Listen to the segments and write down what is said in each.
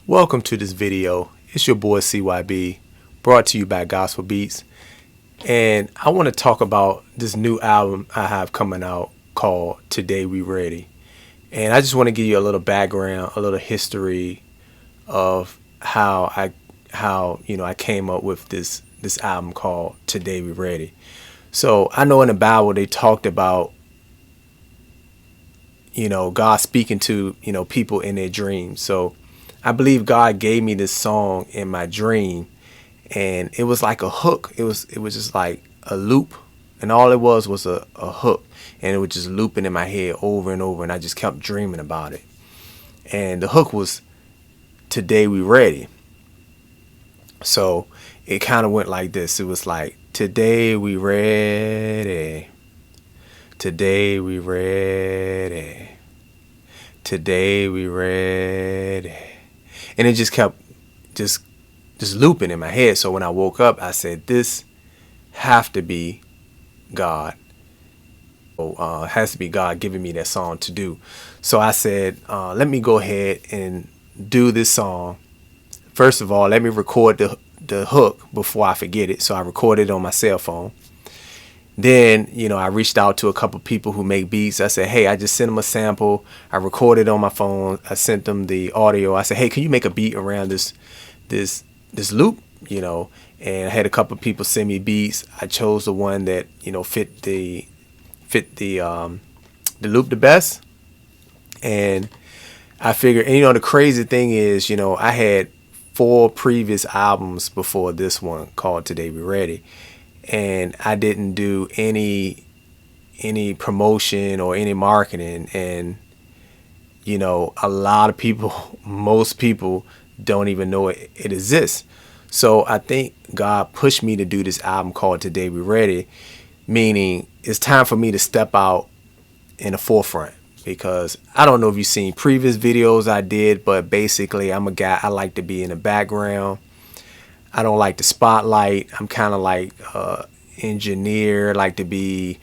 Welcome to this video. It's your boy C.Y.B, brought to you by GospelBeats. And I want to talk about this new album I have coming out called Today We Ready. And I just want to give you a little background, a little history of how I came up with this album called Today We Ready. So I know in the Bible they talked about God speaking to people in their dreams. So I believe God gave me this song in my dream, and it was like a hook. It was just like a loop, and all it was a hook, and it was just looping in my head over and over, and I just kept dreaming about it. And the hook was Today We Ready. So it kind of went like this. It was like, today we ready. Today we ready. Today we ready. And it just kept just looping in my head. So when I woke up, I said, this have to be God. It has to be God giving me that song to do. So I said, let me go ahead and do this song. First of all, let me record the hook before I forget it. So I recorded it on my cell phone. Then, I reached out to a couple people who make beats. I said, hey, I just sent them a sample. I recorded on my phone. I sent them the audio. I said, hey, can you make a beat around this loop? And I had a couple people send me beats. I chose the one that, fit the loop the best. And I figured, and the crazy thing is, I had 4 previous albums before this one called Today We Ready. And I didn't do any promotion or any marketing, and a lot of people, most people don't even know it exists. So I think God pushed me to do this album called Today We Ready, meaning it's time for me to step out in the forefront, because I don't know if you've seen previous videos I did, but basically I'm a guy, I like to be in the background. I don't like the spotlight. I'm kind of like engineer, like to be,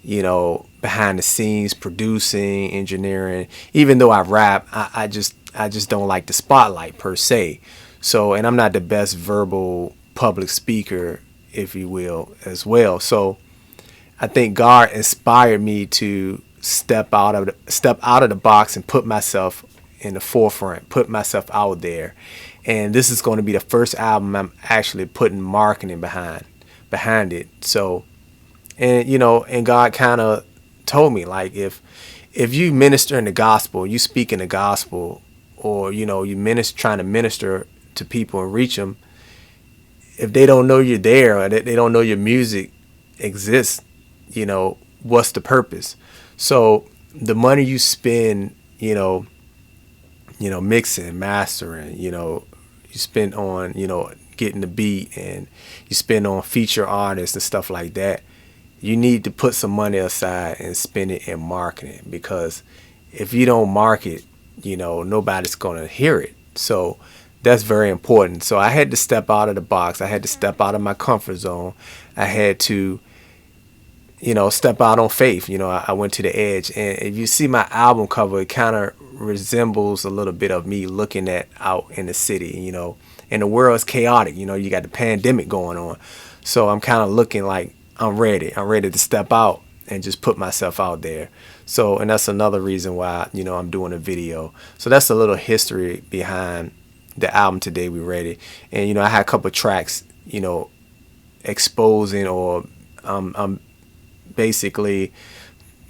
behind the scenes, producing, engineering. Even though I rap, I just don't like the spotlight per se. So, and I'm not the best verbal public speaker, if you will, as well. So I think God inspired me to step out of the box and put myself in the forefront, put myself out there. And this is going to be the first album I'm actually putting marketing behind it. So, and God kind of told me, like, if you minister in the gospel, you speak in the gospel, or you trying to minister to people and reach them, if they don't know you're there, or they don't know your music exists, what's the purpose? So the money you spend, mixing, mastering, you spend on, getting the beat, and you spend on feature artists and stuff like that, you need to put some money aside and spend it in marketing, because if you don't market, nobody's going to hear it. So that's very important. So I had to step out of the box. I had to step out of my comfort zone. I had to, step out on faith. I went to the edge. And if you see my album cover, it kind of resembles a little bit of me looking out in the city, and the world is chaotic. You got the pandemic going on. So I'm kind of looking like I'm ready. I'm ready to step out and just put myself out there. So, and that's another reason why, I'm doing a video. So that's a little history behind the album Today We Ready. And, I had a couple of tracks, exposing, or I'm basically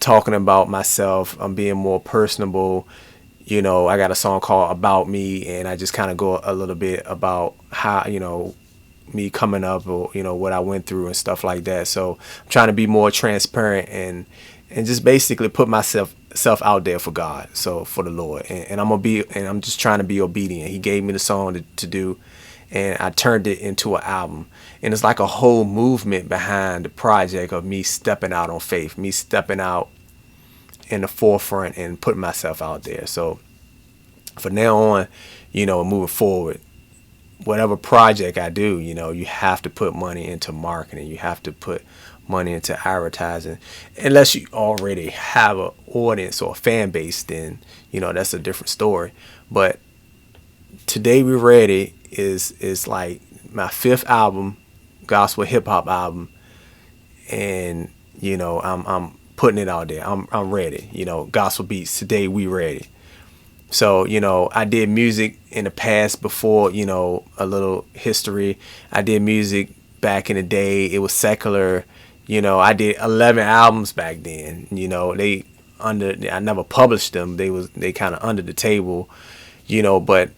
talking about myself. I'm being more personable. I got a song called About Me, and I just kind of go a little bit about how, me coming up, or, what I went through and stuff like that. So I'm trying to be more transparent and just basically put myself out there for God. So for the Lord, and I'm just trying to be obedient. He gave me the song to do, and I turned it into an album. And it's like a whole movement behind the project of me stepping out on faith, me stepping out in the forefront and putting myself out there. So from now on, moving forward, whatever project I do, you have to put money into marketing. You have to put money into advertising. Unless you already have an audience or a fan base, then, that's a different story. But Today We Ready is like my fifth album, gospel hip hop album, and I'm putting it out there. I'm ready. GospelBeats. Today We Ready. So, I did music in the past before, a little history. I did music back in the day. It was secular. I did 11 albums back then. I never published them. They kind of under the table, but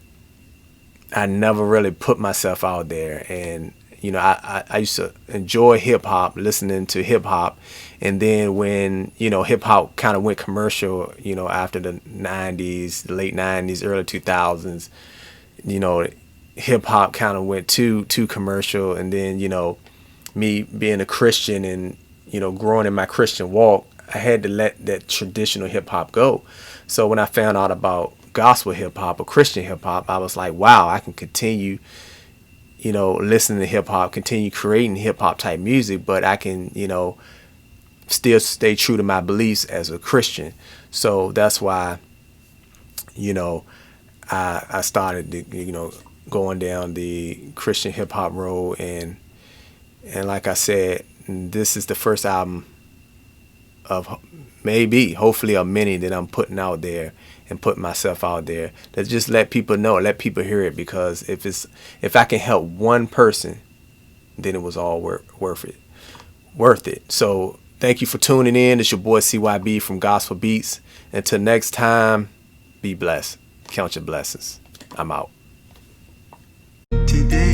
I never really put myself out there. And I used to enjoy hip hop, listening to hip hop, and then when hip hop kind of went commercial, after the '90s, the late '90s, early 2000s, hip hop kind of went too commercial, and then me being a Christian and growing in my Christian walk, I had to let that traditional hip hop go. So when I found out about gospel hip hop or Christian hip hop, I was like, wow, I can continue listening to hip hop, continue creating hip hop type music, but I can, still stay true to my beliefs as a Christian. So that's why, I started, going down the Christian hip hop road, and like I said, this is the first album of hopefully of many that I'm putting out there and putting myself out there to just let people know, let people hear it, because if I can help one person, then it was all worth it. So thank you for tuning in. It's your boy C.Y.B from GospelBeats. Until next time, be blessed. Count your blessings. I'm out. Today